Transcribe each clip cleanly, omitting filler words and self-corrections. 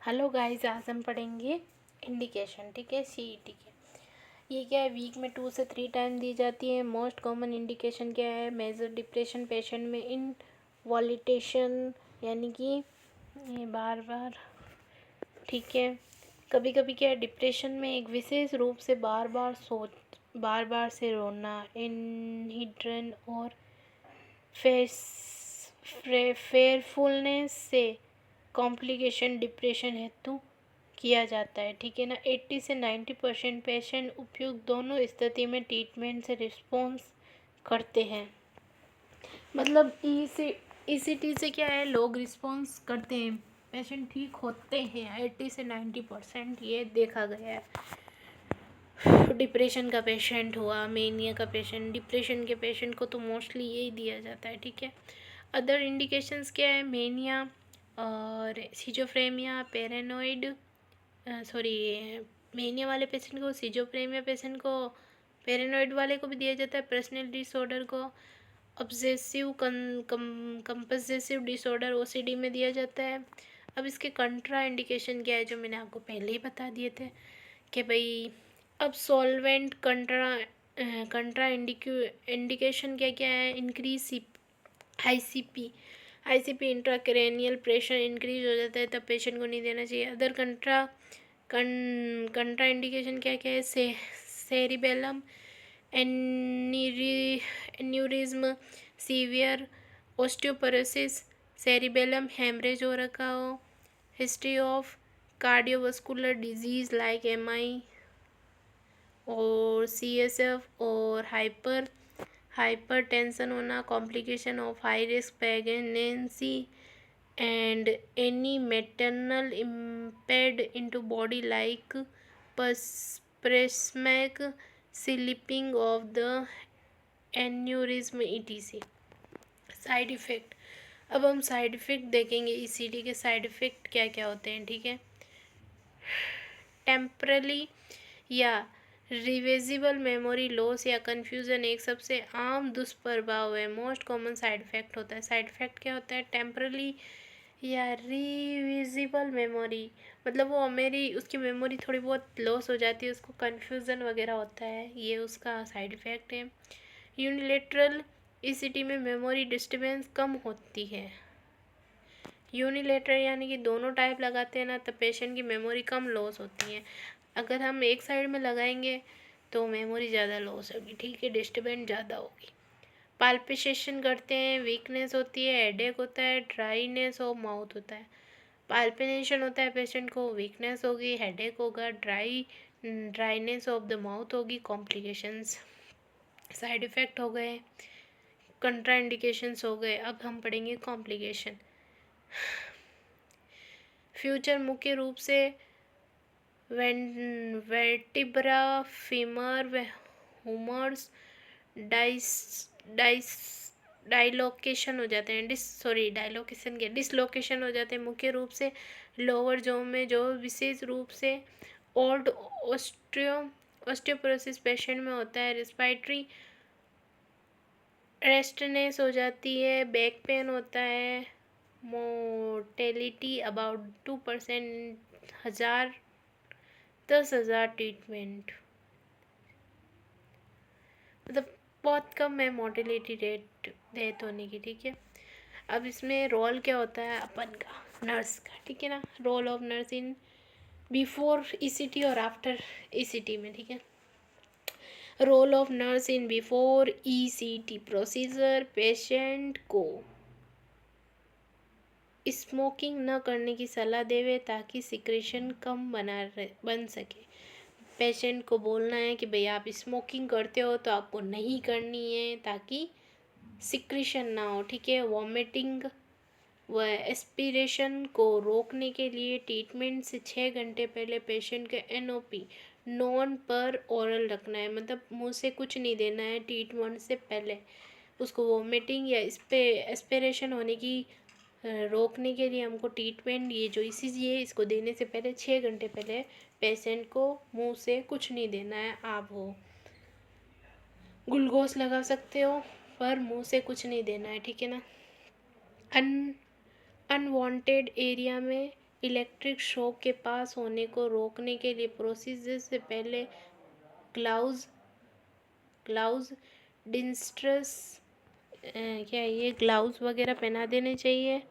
Hello guys, आज हम पढ़ेंगे इंडिकेशन। ठीक है, सीईटी के ये क्या है, वीक में 2 से 3 टाइम दी जाती है। मोस्ट कॉमन इंडिकेशन क्या है? मेजर डिप्रेशन पेशेंट में इनवॉलिटेशन, यानी कि ये बार बार। ठीक है, कभी कभी क्या है, डिप्रेशन में एक विशेष रूप से बार बार से रोना, इनहिड्रन और फेयरफुलनेस से कॉम्प्लिकेशन डिप्रेशन हेतु किया जाता है। ठीक है ना। 80 से 90% पेशेंट उपयुक्त दोनों स्थिति में ट्रीटमेंट से रिस्पॉन्स करते हैं। मतलब ईसीटी से क्या है, लोग रिस्पॉन्स करते हैं, पेशेंट ठीक होते हैं 80 से 90%, ये देखा गया है। डिप्रेशन का पेशेंट हुआ, मेनिया का पेशेंट, डिप्रेशन के पेशेंट को तो मोस्टली यही दिया जाता है। ठीक है। अदर इंडिकेशंस क्या है? मेनिया और सिजोफ्रेनिया, पैरानॉइड, मेनिया वाले पेशेंट को, सिजोफ्रेनिया पेशेंट को, पैरानॉइड वाले को भी दिया जाता है, पर्सनल डिसऑर्डर को, ऑब्सेसिव कंपल्सिव डिसऑर्डर ओसीडी में दिया जाता है। अब इसके कंट्रा इंडिकेशन क्या है, जो मैंने आपको पहले ही बता दिए थे कि भाई अब सॉल्वेंट कंट्रा इंडिकेशन क्या क्या है? Increase ICP intracranial pressure increase हो जाता है, तब पेशेंट को नहीं देना चाहिए। अदर कंट्रा इंडिकेशन क्या क्या है? Cerebellum aneurysm, severe osteoporosis, cerebellum haemorrhage हो रखा हो, history of cardiovascular disease like MI और सीएसएफ और हाइपरटेंशन होना, complication of high risk pregnancy and any maternal impaired into body like presmac, slipping of the aneurysm etc. Side effect. अब हम side effect देखेंगे, ECT के side effect क्या क्या होते हैं। ठीक है, टेम्परली या रिविजिबल मेमोरी लॉस या कन्फ्यूज़न एक सबसे आम दुष्प्रभाव है, मोस्ट कॉमन साइड इफ़ेक्ट होता है। साइड इफ़ेक्ट क्या होता है? टेम्परली या रिविजिबल मेमोरी, मतलब वो उसकी मेमोरी थोड़ी बहुत लॉस हो जाती है, उसको कन्फ्यूज़न वगैरह होता है, ये उसका साइड इफ़ेक्ट है। यूनिलेटरल ईसीटी में मेमोरी डिस्टर्बेंस कम होती है। यूनिलेटरल यानी कि दोनों टाइप लगाते हैं ना, तब पेशेंट की मेमोरी कम लॉस होती है। अगर हम एक साइड में लगाएंगे तो मेमोरी ज़्यादा लॉस होगी। ठीक है, डिस्टर्बेंस ज़्यादा होगी। पाल्पिटेशन करते हैं, वीकनेस होती है, हेडेक होता है, ड्राइनेस ऑफ माउथ होता है। पाल्पिटेशन होता है पेशेंट को, वीकनेस होगी, हेडेक होगा, ड्राइनेस ऑफ द माउथ होगी, कॉम्प्लिकेशंस। साइड इफ़ेक्ट हो गए, कंट्राइंडिकेशंस हो गए। अब हम पढ़ेंगे कॉम्प्लिकेशन। फ्यूचर मुख्य रूप से वर्टिब्रा, फीमर, ह्यूमर्स, डाइलोकेशन हो जाते हैं, डिसलोकेशन हो जाते हैं, मुख्य रूप से लोअर जॉ में, जो विशेष रूप से ओल्ड ऑस्टियोपोरोसिस पेशेंट में होता है। रेस्पिरेटरी रेस्टनेस हो जाती है, बैक पेन होता है, मोर्टेलिटी अबाउट 2%, 10,000 ट्रीटमेंट, मतलब बहुत कम है मोर्टेलिटी रेट डेथ होने की। ठीक है, अब इसमें रोल क्या होता है अपन का, नर्स का। ठीक है ना, role of nurse in before ECT और आफ्टर ईसीटी में। ठीक है, role of nurse in before ECT procedure, patient को स्मोकिंग न करने की सलाह देवे ताकि सिक्रेशन कम बन सके। पेशेंट को बोलना है कि भाई आप स्मोकिंग करते हो तो आपको नहीं करनी है, ताकि सिक्रेशन ना हो। ठीक है, वॉमिटिंग व एस्पिरेशन को रोकने के लिए ट्रीटमेंट से 6 घंटे पहले पेशेंट के एनओपी नॉन पर ओरल रखना है, मतलब मुंह से कुछ नहीं देना है ट्रीटमेंट से पहले। उसको वॉमिटिंग या एस्पिरेशन होने की रोकने के लिए हमको ट्रीटमेंट, ये जो ईसीजी है, इसको देने से पहले 6 घंटे पहले पेशेंट को मुंह से कुछ नहीं देना है। आप वो ग्लूकोज लगा सकते हो पर मुंह से कुछ नहीं देना है। ठीक है ना। अनवांटेड एरिया में इलेक्ट्रिक शॉक के पास होने को रोकने के लिए प्रोसीजर से पहले ग्लाउज ग्लाउज डिस्टेंस क्या ये ग्लाउज वगैरह पहना देने चाहिए।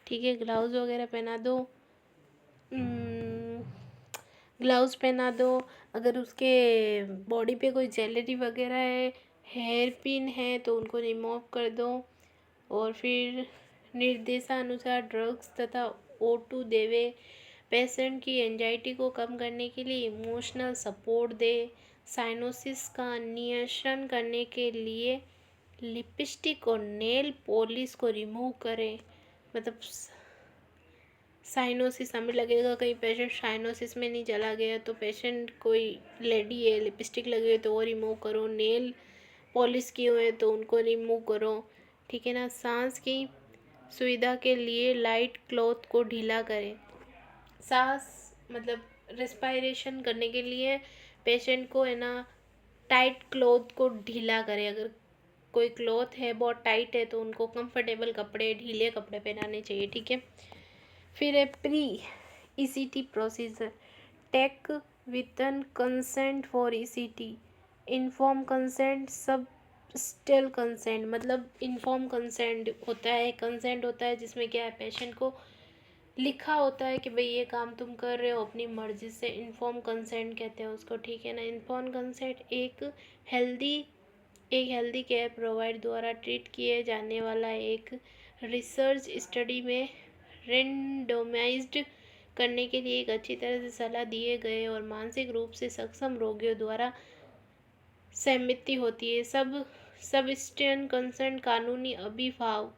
ठीक है, ग्लाउज वगैरह पहना दो, ग्लाउज पहना दो। अगर उसके बॉडी पे कोई ज्वेलरी वगैरह है, हेयर पिन है, तो उनको रिमूव कर दो। और फिर निर्देशानुसार ड्रग्स तथा O2 देवे। पेशेंट की एंजाइटी को कम करने के लिए इमोशनल सपोर्ट दे। साइनोसिस का नियंत्रण करने के लिए लिपस्टिक और नेल पॉलिश को रिमूव करें। मतलब साइनोसिस, हमें लगेगा कहीं पेशेंट साइनोसिस में नहीं चला गया, तो पेशेंट कोई लेडी है, लिपस्टिक लगी है तो वो रिमूव करो, नेल पॉलिश किए हुए तो उनको रिमूव करो। ठीक है ना। सांस की सुविधा के लिए लाइट क्लॉथ को ढीला करें। सांस मतलब रेस्पिरेशन करने के लिए पेशेंट को है ना टाइट क्लॉथ को ढीला करें। अगर कोई क्लॉथ है बहुत टाइट है तो उनको कंफर्टेबल कपड़े, ढीले कपड़े पहनाने चाहिए। ठीक है। फिर है pre ECT procedure. Take within consent for ECT। Inform consent, सब स्टिल कंसेंट। मतलब इन्फॉर्म कंसेंट होता है, कंसेंट होता है जिसमें क्या है, पेशेंट को लिखा होता है कि भाई ये काम तुम कर रहे हो अपनी मर्जी से। इन्फॉर्म कंसेंट कहते हैं उसको। ठीक है ना। इन्फॉर्म कंसेंट एक हेल्दी केयर प्रोवाइडर द्वारा ट्रीट किए जाने वाला एक रिसर्च स्टडी में रेंडमाइज्ड करने के लिए एक अच्छी तरह से सलाह दिए गए और मानसिक रूप से सक्षम रोगियों द्वारा सहमति होती है। सब स्टेन कंसेंट कानूनी अभिभाव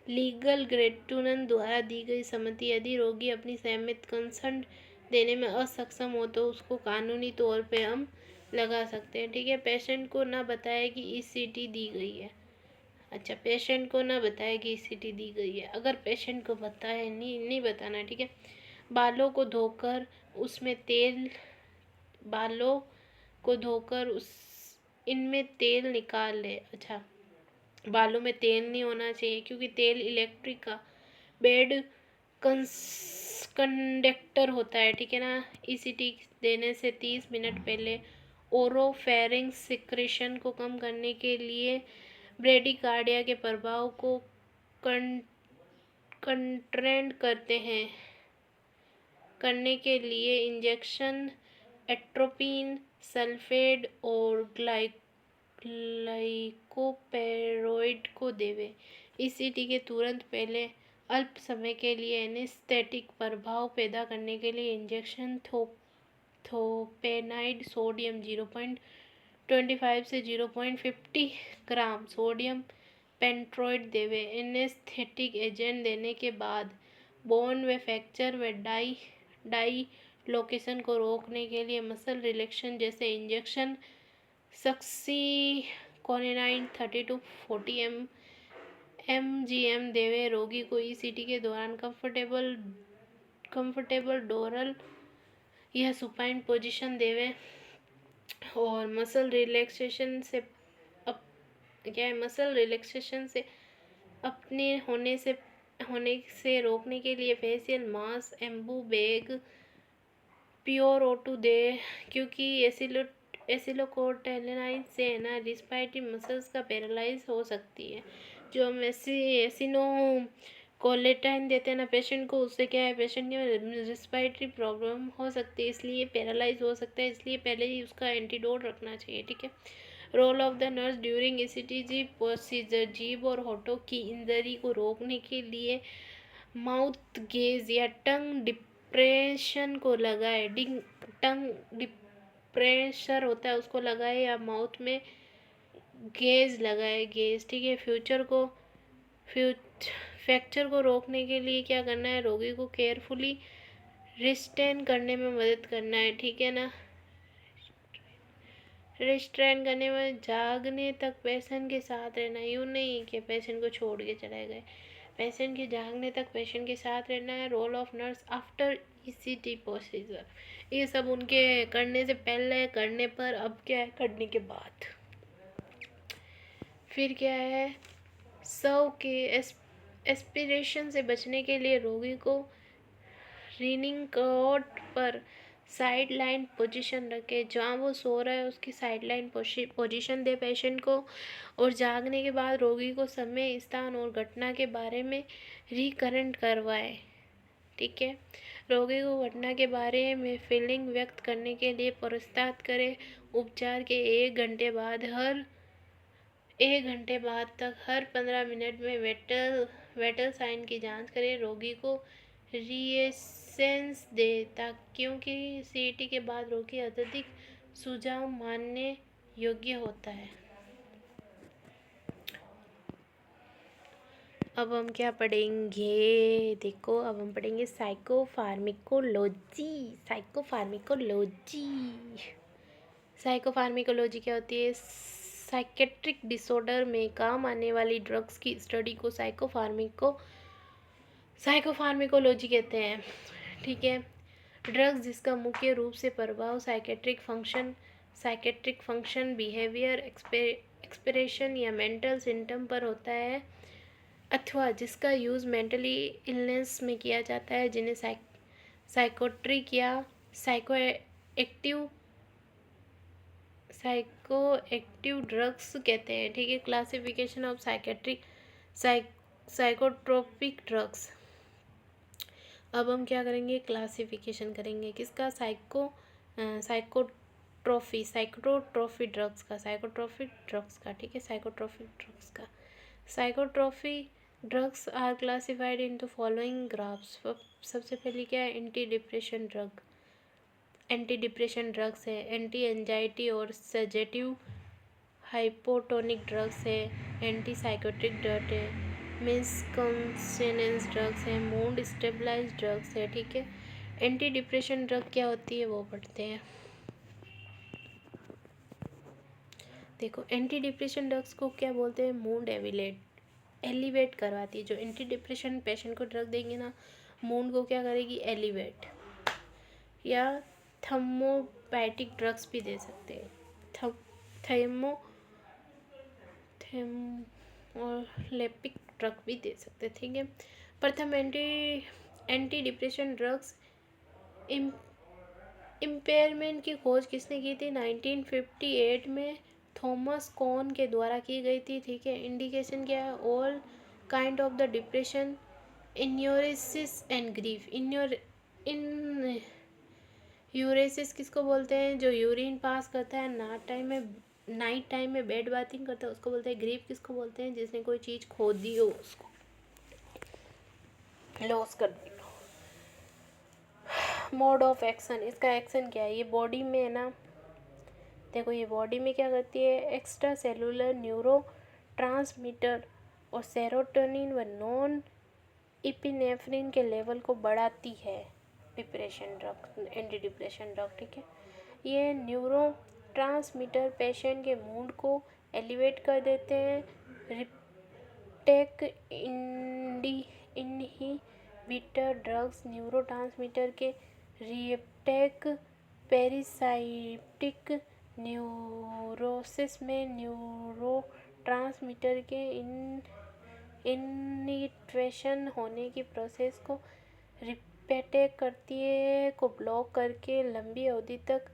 लीगल ग्रेटूनन द्वारा दी गई सहमति। यदि रोगी अपनी सहमति कंसेंट देने में असक्षम हो तो उसको कानूनी तौर पे हम लगा सकते हैं। ठीक है। पेशेंट को ना बताया कि ECT दी गई है। अच्छा, पेशेंट को ना बताया कि ECT दी गई है। अगर पेशेंट को बताया नहीं बताना। ठीक है। बालों को धोकर उसमें तेल बालों को धोकर उस इनमें तेल निकाल ले। अच्छा, बालों में तेल नहीं होना चाहिए क्योंकि तेल इलेक्ट्रिक का बेड कंडक्टर होता है। ठीक है ना। ECT देने से 30 मिनट पहले ओरोफेरिंक्स सिक्रेशन को कम करने के लिए ब्रेडिकार्डिया के प्रभाव को कंट्रेंड करने के लिए इंजेक्शन एट्रोपिन सल्फेट और ग्लाइकोपेरोइड को देवे। ECT के तुरंत पहले अल्प समय के लिए एनेस्थेटिक प्रभाव पैदा करने के लिए इंजेक्शन थोपेनाइड सोडियम 0.25 से 0.50 ग्राम सोडियम पेंट्रोइड देवे। एनेस्थेटिक एजेंट देने के बाद बोन व फ्रैक्चर व डाई लोकेशन को रोकने के लिए मसल रिलैक्सेशन जैसे इंजेक्शन सक्सीकोनाइन 30 to 40 mgm देवे। रोगी को ECT के दौरान कंफर्टेबल डोरल यह सुपाइन पोजीशन देवे और मसल रिलैक्सेशन से अपने होने से रोकने के लिए facial mask, Anbu bag, pure O2 दे क्योंकि एसिलोकोटेलिनाइन से है ना रिस्पायरेटरी मसल्स का पैरालाइज हो सकती है। जो हम एसिनोकोलेटाइन देते हैं ना पेशेंट को, उससे क्या है, पेशेंट की रिस्पायरेटरी प्रॉब्लम हो सकती है, इसलिए पैरालाइज हो सकता है, इसलिए पहले ही उसका एंटीडोट रखना चाहिए। ठीक है। Role of the nurse during ECT procedure. जीभ और होठों की इंजरी को रोकने के लिए माउथ गेज या टंग डिप्रेशन को लगाए। टंग डिप्रेशर होता है उसको लगाए या माउथ में गेज लगाए, गेज। ठीक है। फ्रैक्चर को रोकने के लिए क्या करना है, रोगी को केयरफुली रिस्ट्रेन करने में मदद करना है। ठीक है ना। रिस्ट्रेन करने में जागने तक पेशेंट के साथ रहना, यूँ नहीं कि पेशेंट को छोड़ के चले गए, पेशेंट के जागने तक पेशेंट के साथ रहना है। Role of nurse after ECT procedure. ये सब उनके करने से पहले, करने पर, अब क्या है करने के बाद। फिर क्या है, सर्व के एस्पिरेशन से बचने के लिए रोगी को रीनिंग कॉट पर साइड लाइन पोजिशन रखे, जहाँ वो सो रहा है उसकी side line position they patient को, और जागने के बाद रोगी को समय, स्थान और घटना के बारे में रिकरेंट करवाए। ठीक है। रोगी को घटना के बारे में फीलिंग व्यक्त करने के लिए प्रोत्साहित करें। उपचार के 1 घंटे तक हर 15 मिनट में वेटल साइन की जांच करें। रोगी को रीएसेंस दे, क्योंकि सीटी के बाद रोगी अत्यधिक सुझाव मानने योग्य होता है। अब हम क्या पढ़ेंगे? देखो, अब हम पढ़ेंगे साइकोफार्मिकोलॉजी। साइकोफार्मिकोलॉजी क्या होती है? साइकेट्रिक डिसऑर्डर में काम आने वाली ड्रग्स की स्टडी को साइकोफार्मिकोलॉजी कहते हैं। ठीक है। ड्रग्स जिसका मुख्य रूप से प्रभाव साइकेट्रिक फंक्शन, बिहेवियर, एक्सप्रेशन या मेंटल सिम्टम पर होता है, अथवा जिसका यूज़ मेंटली इलनेस में किया जाता है, जिन्हें साइकोट्रिक या साइकोएक्टिव ड्रग्स कहते हैं। ठीक है। Classification of psychotropic drugs. अब हम क्या करेंगे? क्लासिफिकेशन करेंगे किसका? साइकोट्रोफी ड्रग्स का। ठीक है। Psychotropic drugs are classified into following graphs. सबसे पहले क्या है? एंटी डिप्रेशन ड्रग्स है, एंटी एंजाइटी और सजेटिव हाइपोटोनिक ड्रग्स है, एंटी साइकोटिक ड्रग है, मिसकॉन्सिनेंस ड्रग्स है, मूड स्टेबलाइज ड्रग्स है। ठीक है। एंटी डिप्रेशन ड्रग क्या होती है वो पढ़ते हैं। देखो, एंटी डिप्रेशन ड्रग्स को क्या बोलते हैं? मूड एलिवेट करवाती है। जो एंटी डिप्रेशन पेशेंट को ड्रग देंगे ना, मूड को क्या करेगी? एलिवेट। या थर्मोपैटिक ड्रग्स भी दे सकते हैं, थर्मोलेपिक ड्रग भी दे सकते हैं। ठीक है। प्रथम एंटी डिप्रेशन ड्रग्स इम्पेयरमेंट की खोज किसने की थी? 1958 में थॉमस कॉन के द्वारा की गई थी। ठीक है। इंडिकेशन क्या है? All kind of the depression, enuresis and grief. Enuresis किसको बोलते हैं? जो यूरिन पास करता है नाइट टाइम में बेड बाथिंग करता है उसको बोलते हैं। ग्रीफ किसको बोलते हैं? जिसने कोई चीज़ खो दी हो, उसको लॉस कर दी। मोड ऑफ एक्शन, इसका एक्शन क्या है? ये बॉडी में है ना, देखो ये बॉडी में क्या करती है? एक्स्ट्रा सेलुलर न्यूरो ट्रांसमीटर और सेरोटोनिन व नॉन इपिनेफ्रिन के लेवल को बढ़ाती है। Depression drug, anti depression drug. ठीक है। ये न्यूरो ट्रांसमीटर पेशेंट के मूड को एलिवेट कर देते हैं। Reuptake inhibitor drugs neuro transmitter के रिप्टेक पेरिसाइटिक न्यूरोसिस में न्यूरोट्रांसमीटर के इनिट्रेशन होने की प्रोसेस को रिपेटेक करती है, को ब्लॉक करके लंबी अवधि तक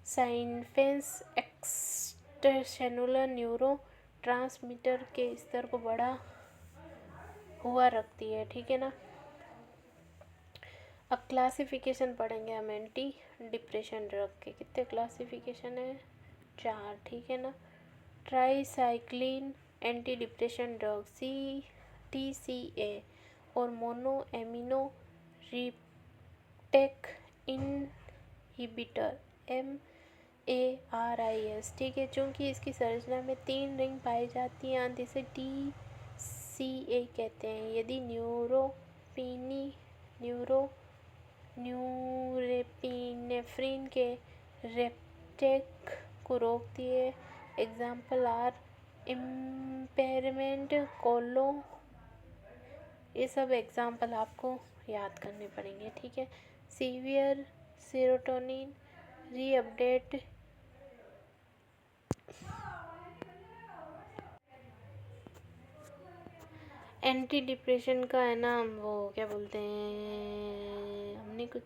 साइनफेंस एक्सट्रासेलुलर न्यूरो ट्रांसमीटर के स्तर को बढ़ा हुआ रखती है। ठीक है ना। अब क्लासिफिकेशन पढ़ेंगे हम एंटी डिप्रेशन ड्रग के। कितने क्लासिफिकेशन है? 4। ठीक है ना। ट्राईसाइक्लिन एंटी डिप्रेशन ड्रग TCA और mono amino reuptake inhibitor MARIS। ठीक है। चूँकि इसकी संरचना में 3 रिंग पाई जाती हैं, अंत इसे TCA कहते हैं। यदि न्यूरेपिनेफ्रिन के रेप्टेक को रोकती है। एग्जाम्पल आर इम्पेयरमेंट कोलो। ये सब एग्जाम्पल आपको याद करने पड़ेंगे। ठीक है। सीवियर सेरोटोनिन रीअपडेट, एंटी डिप्रेशन का है ना, वो क्या बोलते हैं, हमने कुछ,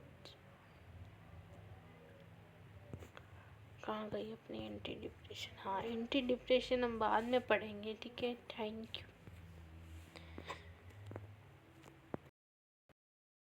कहाँ गई अपनी एंटी डिप्रेशन, हाँ एंटी डिप्रेशन हम बाद में पढ़ेंगे, ठीक है, थैंक यू।